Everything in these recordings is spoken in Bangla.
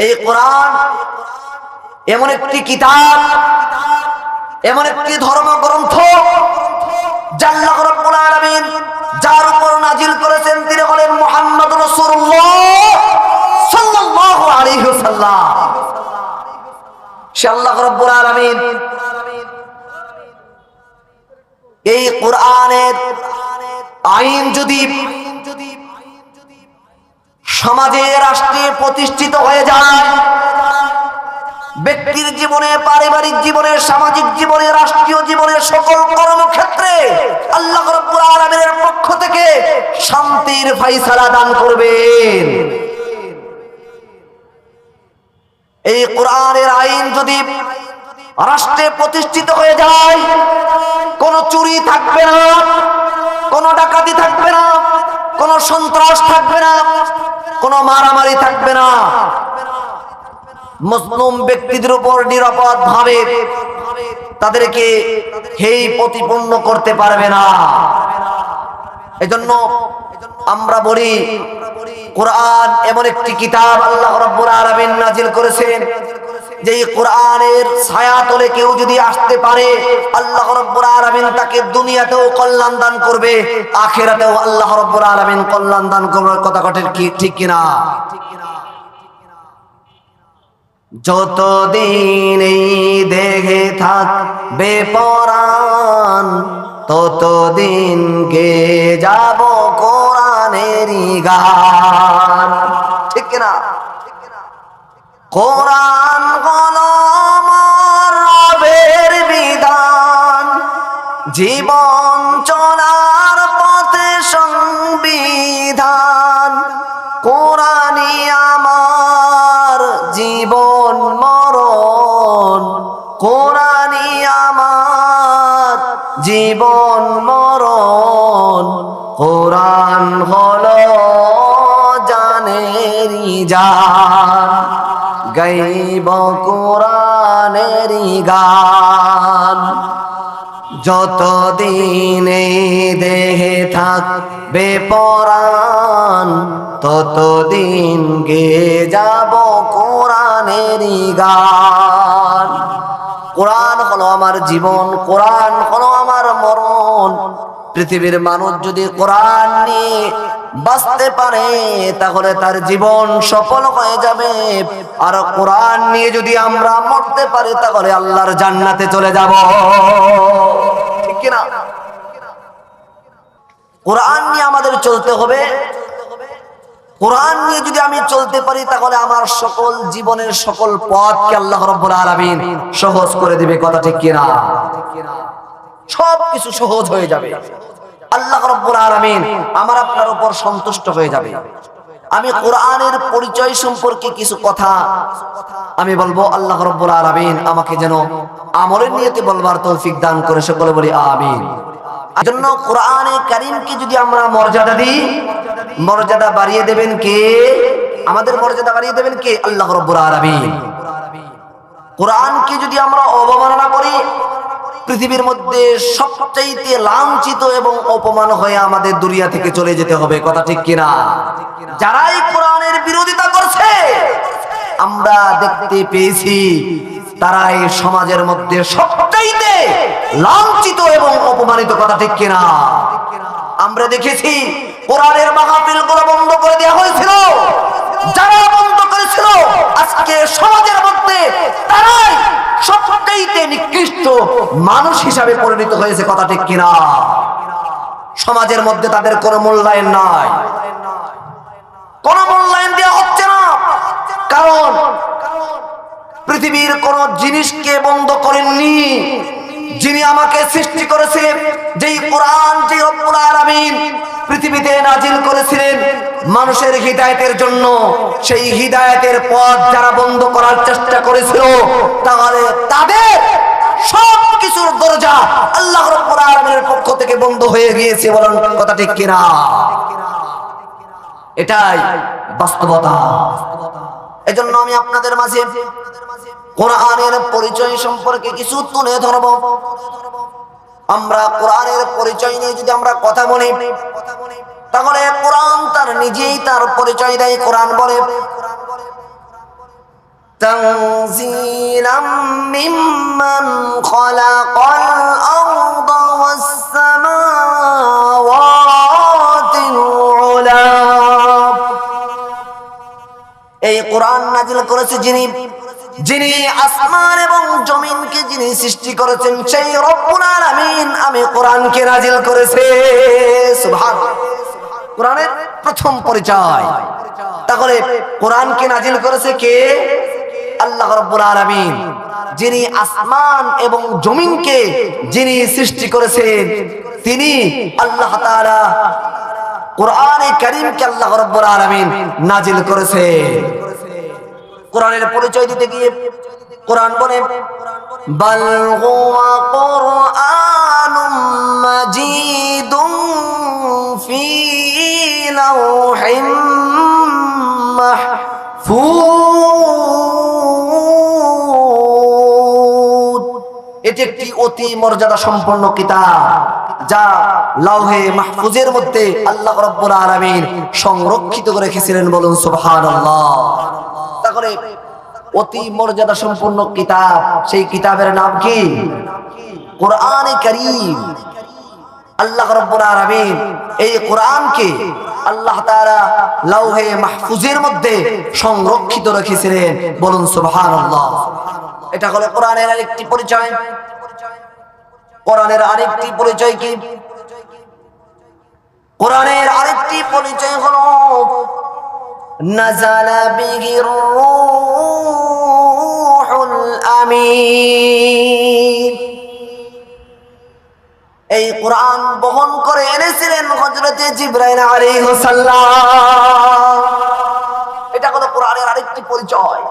এই কোরআন এমন একটি কিতাব, এমন একটি ধর্মগ্রন্থ যা আল্লাহ রাব্বুল আলামিন যার উপর নাজিল করেছেন তিনি হলেন মুহাম্মদুর রাসূলুল্লাহ সাল্লাল্লাহু আলাইহি ওয়াসাল্লাম। সে আল্লাহ রাব্বুল আলামিন এই কোরআনের আইন যদি সমাজে রাষ্ট্রে প্রতিষ্ঠিত হয়ে যায়, ব্যক্তির জীবনে, পারিবারিক জীবনে, সামাজিক জীবনে, রাষ্ট্রীয় জীবনে, সকল কর্মক্ষেত্রে আল্লাহ রাব্বুল আলামিনের পক্ষ থেকে শান্তির ফায়সালা দান করবেন। এই কোরআনের আইন যদি রাষ্ট্রে প্রতিষ্ঠিত হয়ে যায়, কোনো চুরি থাকবে না, কোনো ডাকাতি থাকবে না, কোনো সন্ত্রাস থাকবে না, কোনো মারামারি থাকবে না, মুসলিম ব্যক্তিদের উপর নিরাপদ ভাবে তাদেরকে হেয় প্রতিপন্ন করতে পারবে না। এজন্য আমরা বলি কোরআন এমন একটি কিতাব আল্লাহ রাব্বুল আলামিন নাজিল করেছেন যে কোরআনের ছায়াতলে কেউ যদি আসতে পারে আল্লাহ রাব্বুল আলামিন তাকে দুনিয়াতেও কল্যাণ দান করবে, আখিরাতেও আল্লাহ রাব্বুল আলামিন কল্যাণ দান করবে। কথা ঠিক কিনা? যতদিন এই দেহে থাকবে পরাণ ততদিন গে যাব কোরআনেরই গান। ঠিক কিনা? কোরআন হলো আমার রবের বিধান, জীবন চলার পথে সংবিধান। কোরআনই আমার জীবন মরণ, কোরআনই আমার জীবন মরণ। কোরআন হলো জানেরই জান, গাইব কোরআনেরই গান। যতদিন এই দেহে থাকবে পরাণ ততদিন গে যাব কোরআনেরই গান। কোরআন হলো আমার জীবন, কোরআন হলো আমার মরণ। পৃথিবীর মানুষ যদি কোরআন নিয়ে বাঁচতে পারে তাহলে তার জীবন সফল হয়ে যাবে, আর কোরআন নিয়ে যদি আমরা মরতে পারি তাহলে আল্লাহর জান্নাতে চলে যাব। ঠিক কিনা? কোরআন নিয়ে আমাদের চলতে হবে। কোরআন নিয়ে যদি আমি চলতে পারি তাহলে আমার সকল জীবনের সকল পথকে আল্লাহ রাব্বুল আলামিন সহজ করে দিবে। কথা ঠিক কিনা? সবকিছু সহজ হয়ে যাবে। আল্লাহ রাব্বুল আলামিন আমার আপনার উপর সন্তুষ্ট হয়ে যাবে। আমি কোরআনের পরিচয় সম্পর্কে কিছু কথা আমি বলবো। আল্লাহ রাব্বুল আলামিন আমাকে যেন আমলের নিয়তে বলবার তৌফিক দান করে, সকলে বলি আমিন। এজন্য কোরআনে কারীমকে যদি আমরা মর্যাদা দিই, মর্যাদা বাড়িয়ে দেবেন কে? আমাদের মর্যাদা বাড়িয়ে দেবেন কে? আল্লাহ রাব্বুল আলামিন। কোরআনকে যদি আমরা অবমাননা করি, পৃথিবীর মধ্যে সবচাইতে লাঞ্ছিত এবং অপমান হয়ে আমাদের দুনিয়া থেকে চলে যেতে হবে। কথা ঠিক কিনা? যারাই কোরআনের বিরোধিতা করছে আমরা দেখতে পেয়েছি তারাই সমাজের মধ্যে সবচাইতে লাঞ্ছিত এবং অপমানিত। কথা ঠিক কিনা? আমরা দেখেছি কোরআনের মাহফিলগুলো বন্ধ করে দেওয়া হয়েছিল। যারা বন্ধ করেছিল আজকে সমাজের মধ্যে তারাই সবচাইতে নিকৃষ্ট মানুষ হিসাবে পরিণত হয়েছে। কথা ঠিক কিনা? সমাজের মধ্যে তাদের কোনো মূল্যায়ন নাই, কোনো মূল্যায়ন দেওয়া হচ্ছে না। কারণ পৃথিবীর কোন জিনিসকে বন্ধ করেননি যিনি আমাকে সৃষ্টি করেছে। যেই কোরআন, যে রব্বুল আলামিন পৃথিবীতে নাজিল করেছিলেন মানুষের হিদায়াতের জন্য, সেই হিদায়াতের পথ যারা বন্ধ করার চেষ্টা করেছিল তাহলে তাদের সবকিছুর দরজা আল্লাহ রাব্বুল আলামিনের পক্ষ থেকে বন্ধ হয়ে গিয়েছে। বলেন কথা ঠিক কিনা? এটাই বাস্তবতা। এজন্য আমি আপনাদের মাঝে কোরআনের পরিচয় সম্পর্কে কিছু তুলে ধরব। আমরা কোরআনের পরিচয় নিয়ে যদি আমরা কথা বলি তাহলে কোরআন তার নিজেই তার পরিচয় দেয়। কোরআন বলে তানজিলাম মিম্মান খালাকাল আরদা ওয়াস সামাওয়াতিল উলা। এই কোরআন নাযিল করেছে যিনি আসমান এবং জমিনকে যিনি সৃষ্টি করেছেন সেই রব্বুল আলামিন আমি কোরআনকে নাযিল করেছে। সুবহানাল্লাহ। কোরআনের প্রথম পরিচয়। তাহলে কোরআনকে নাযিল করেছে কে? আল্লাহ রাব্বুল আলামিন। যিনি আসমান এবং জমিনকে যিনি সৃষ্টি করেছেন তিনি আল্লাহ তাআলা কোরআনে কারীমকে আল্লাহ রাব্বুল আলামিন নাযিল করেছে। কোরআনের পরিচয় দিতে গিয়ে কোরআন বলে বাল হুয়া কুরআনুম মাজিদুন ফি লাওহিম মাহফুজ। এটি একটি অতি মর্যাদা সম্পন্ন কিতাব যা লাওহে মাহফুজের মধ্যে আল্লাহ রাব্বুল আলামিন সংরক্ষিত করে রেখেছিলেন। বলুন সুবহানাল্লাহ। তাহলে অতি মর্যাদা সম্পন্ন কিতাব, সেই কিতাবের নাম কি? কোরআনে কারীম। আল্লাহ রাব্বুল আলামিন এই কোরআনকে আল্লাহ তাআলা লাওহে মাহফুজের মধ্যে সংরক্ষিত রেখেছিলেন। বলুন সুবহানাল্লাহ। এটা হলো কোরআনের আরেকটি পরিচয়। কোরআনের আরেকটি পরিচয় কি? কোরআনের আরেকটি পরিচয় হলো নাযালা বিহির রূহুল আমিন। এই কোরআন বহন করে এনেছিলেন হযরতে জিবরাইল আলাইহিস সালাম। এটা হলো কোরআনের আরেকটি পরিচয়।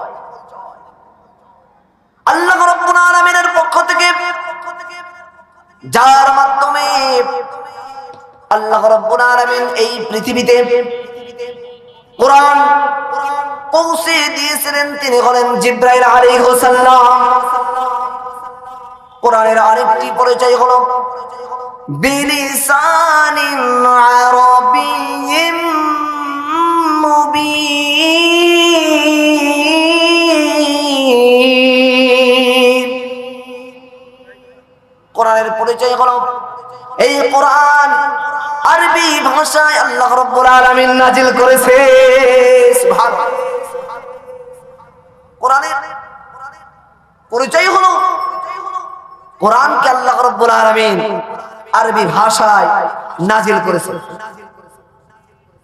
আল্লাহ রাব্বুল আলামিনের পক্ষ থেকে যার মাধ্যমে আল্লাহ রাব্বুল আলামিন এই পৃথিবীতে কোরআন পৌঁছে দিয়েছিলেন তিনি হলেন জিবরাইল আলাইহিস সালাম। কোরআনের আরেকটি পরিচয় হলো বিলিসানিন আরাবিয়্যিম মুবিন। কোরআনের পরিচয় হলো এই কোরআন আরবি ভাষায় আল্লাহ রাব্বুল আলামিন নাযিল করেছে। সুবহানাল্লাহ। কোরআনের পরিচয় হলো কোরআনকে আল্লাহ রাব্বুল আলামিন আরবি ভাষায় নাযিল করেছে।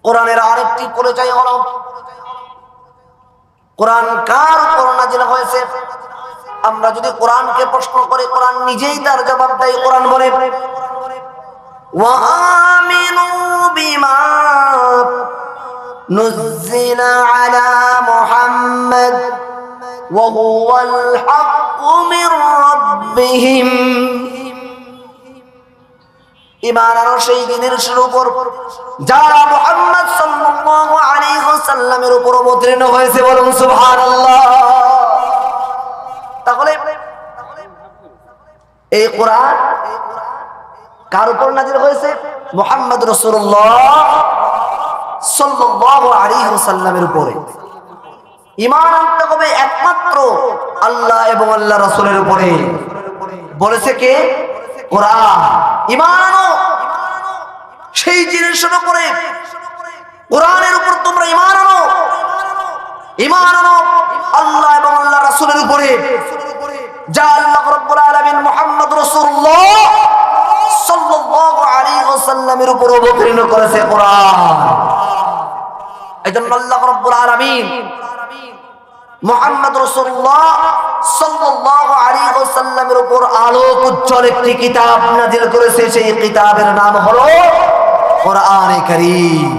কোরআনের আরেকটি পরিচয় হলো কোরআন কার উপর নাযিল হয়েছে। আমরা যদি কোরআনকে প্রশ্ন করি কোরআন নিজেই তার জবাব দেয়। কোরআন বলে وآمنوا بما نزل على محمد وهو الحق من ربهم। ঈমান আনো সেই দিনের উপর যা মুহাম্মদ সাল্লাল্লাহু আলাইহি ওয়াসাল্লামের উপর অবতীর্ণ হয়েছে। বলুন সুবহানাল্লাহ। তাহলে এই কোরআন কার উপর নাযিল হয়েছে? মুহাম্মদ রাসূলুল্লাহ সাল্লাল্লাহু আলাইহি ওয়াসাল্লামের উপরে। ঈমান আনতে হবে একমাত্র আল্লাহ এবং আল্লাহর রাসূলের উপরে। বলেছে কে? কোরআন। ঈমান আনো সেই জিনিসের উপরে, কোরআনের উপর তোমরা ঈমান আনো। ঈমান আনো আল্লাহ এবং আল্লাহর রাসূলের উপরে যা আল্লাহ রাব্বুল আলামিন মুহাম্মদ রাসূলুল্লাহ সাল্লাল্লাহু আলাইহি ওয়াসাল্লামের উপর অবতীর্ণ করেছে কোরআন। এজন্য আল্লাহ রাব্বুল আলামিন মুহাম্মদ রাসূলুল্লাহ সাল্লাল্লাহু আলাইহি ওয়াসাল্লামের উপর আলোক উজ্জ্বল একটি কিতাব নাযিল করেছে। সেই কিতাবের নাম হলো কোরআনে কারীম।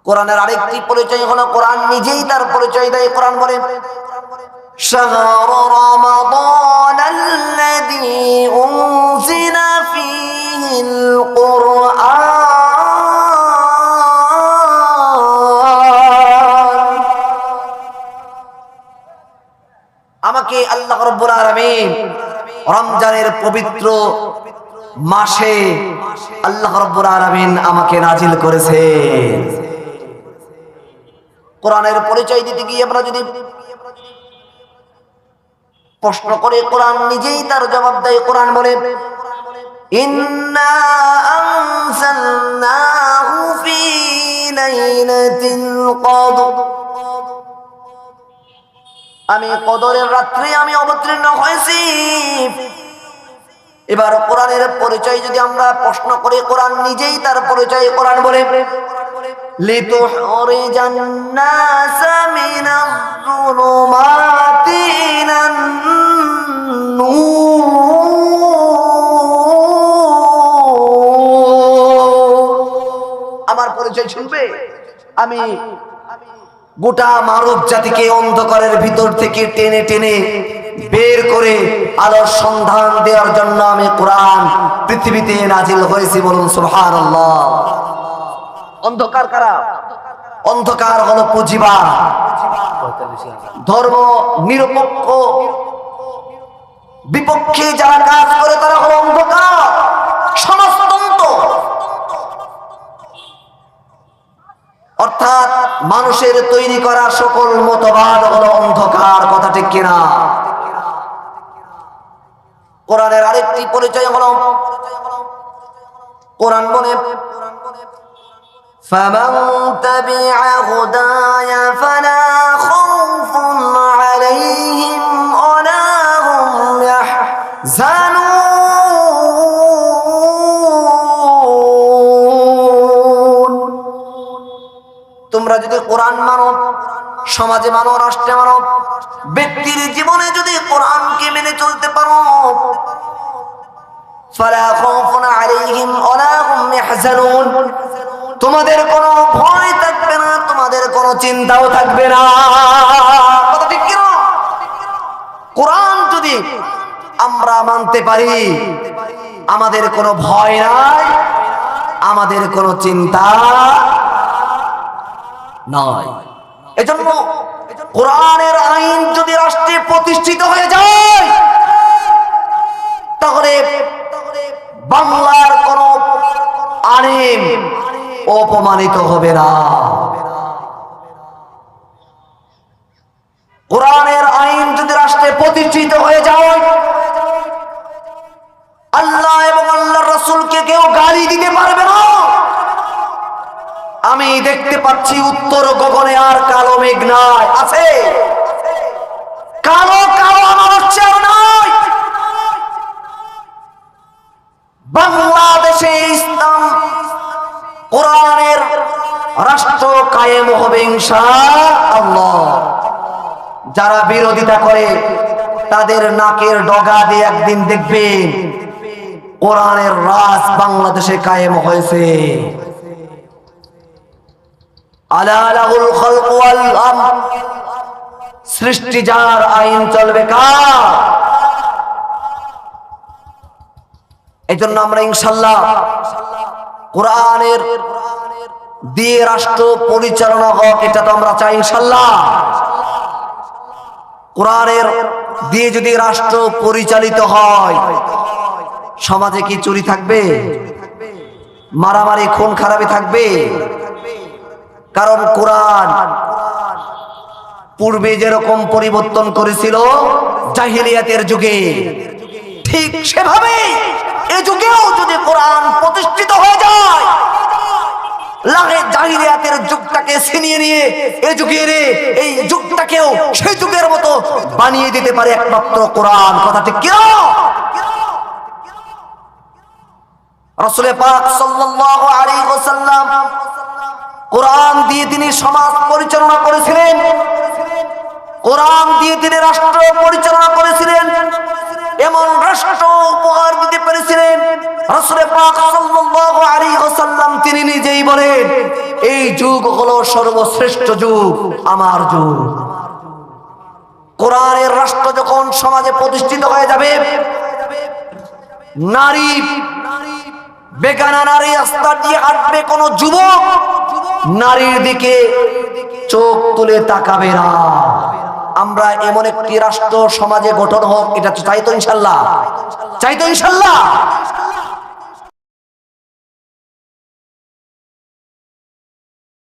কোরআনের আরেকটি পরিচয় হলো কোরআন নিজেই তার পরিচয় দেয়। কোরআন বলে شهر رمضان الذي أنزل فيه القرآن। আমাকে আল্লাহ রাব্বুল আলামিন রমজানের পবিত্র মাসে আল্লাহ রাব্বুল আলামিন আমাকে নাজিল করেছে। কোরআনের পরিচয় দিতে গিয়ে আমরা যদি প্রশ্ন করে, কোরআন নিজেই তার জবাব দেয়। কোরআন বলে, ইন্না আনজালনাহু ফি লাইলাতিল কদর, আমি কদরের রাত্রে আমি অবতীর্ণ হয়েছি। এবার কোরআনের পরিচয় যদি আমরা প্রশ্ন করি, কোরআন নিজেই তার পরিচয়। কোরআন বলে, লিতুখরিজান নাসা মিনাজ যুলুমাতি ইলান নূর, আমার পরিচয় শুনবে, আমি গোটা মানব জাতিকে অন্ধকারের ভিতর থেকে টেনে টেনে বের করে আলোর সন্ধান দেওয়ার জন্য আমি কোরআন পৃথিবীতে নাজিল হয়েছি। বলুন সুবহানাল্লাহ। অন্ধকার কারা? অন্ধকার হলো পুঁজিবাদ, ধর্ম নিরপেক্ষ বিপক্ষে যারা কাজ করে তারা হলো অন্ধকার, সমাজতন্ত্র, অর্থাৎ মানুষের তৈরি করা সকল মতবাদ হলো অন্ধকার। কথা ঠিক কিনা? কোরআনের আরেকটি পরিচয় হলো, কোরআন বলে, ফামান তাবিআ হুদায়া ফালা খাউফুন আলাইহিম ওয়ালা হুম ইয়াহজানুন। তোমরা যদি কোরআন মানো, সমাজে মানো, রাষ্ট্রে মানো, ব্যক্তির জীবনে যদি কোরআনকে মেনে চলতে পারো, ফালা খাউফুন আলাইহিম ওয়ালা হুম ইয়াহজানুন, তোমাদের কোনো ভয় থাকবে না, তোমাদের কোনো চিন্তাও থাকবে না। কথা ঠিক কি না? কোরআন যদি আমরা মানতে পারি, আমাদের কোনো ভয় নাই, আমাদের কোনো চিন্তা নয়। এজন্য কোরআনের আইন যদি রাষ্ট্রে প্রতিষ্ঠিত হয়ে যায়, তাহলে বাংলার কোন আলেম অপমানিত হবে না। কোরআনের আইন যদি রাষ্ট্রে প্রতিষ্ঠিত হয়ে যায়, আল্লাহ এবং আল্লাহর রাসূলকে কেউ গালি দিতে পারবে না। আমি দেখতে পাচ্ছি উত্তর গগনে আর কালো মেঘ নাই, আছে কালো কালো আমার হচ্ছে আর নাই। বাংলাদেশে ইসলাম কোরআনের রাষ্ট্র কায়েম হবে ইনশাআল্লাহ। যারা বিরোধিতা করে তাদের নাকের ডগা দিয়ে একদিন দেখবেন কোরআনের রাজ বাংলাদেশে কায়েম হয়েছে। আলা লাহুল খালকু ওয়াল আমর, সৃষ্টি যার, আইন চলবে কার? এজন্য আমরা ইনশাআল্লাহ কোরআনের দিয়ে রাষ্ট্র পরিচালনা হোক, এটা তো আমরা চাই ইনশাআল্লাহ। কোরআনের দিয়ে যদি রাষ্ট্র পরিচালিত হয়, সমাজে কি চুরি থাকবে? মারামারি, খুন খারাপি থাকবে? কারণ কোরআন পূর্বে যেরকম পরিবর্তন করেছিল জাহিলিয়াতের যুগে, ঠিক সেভাবে এই যুগেও যদি কোরআন প্রতিষ্ঠিত হয়ে যায়, লাগে জাহিলিয়াতের যুগটাকে ছিনিয়ে নিয়ে এই যুগের এই যুগটাকেও সেই যুগের মতো বানিয়ে দিতে পারে একমাত্র কোরআন। কথা ঠিক কি না? রাসূল পাক সাল্লাল্লাহু আলাইহি ওয়াসাল্লাম কোরআন দিয়ে তিনি সমাজ পরিচালনা করেছিলেন, কোরআন দিয়ে তিনি রাষ্ট্র পরিচালনা করেছিলেন, এমন রাষ্ট্র উপহার দিতে পেরেছিলেন। রাসূল পাক সাল্লাল্লাহু আলাইহি ওয়াসাল্লাম তিনি নিজেই বলেন, এই যুগ হলো সর্বশ্রেষ্ঠ যুগ, আমার যুগ। কোরআনের রাষ্ট্র যখন সমাজে প্রতিষ্ঠিত হয়ে যাবে, নারী, বেগানা নারী রাস্তা দিয়ে হাঁটবে, কোন যুবক নারীর দিকে চোখ তুলে তাকাবে না। আমরা এমন একটি রাষ্ট্র সমাজে গঠন হোক, এটা তো চাই তো ইনশাআল্লাহ, চাই তো ইনশাআল্লাহ।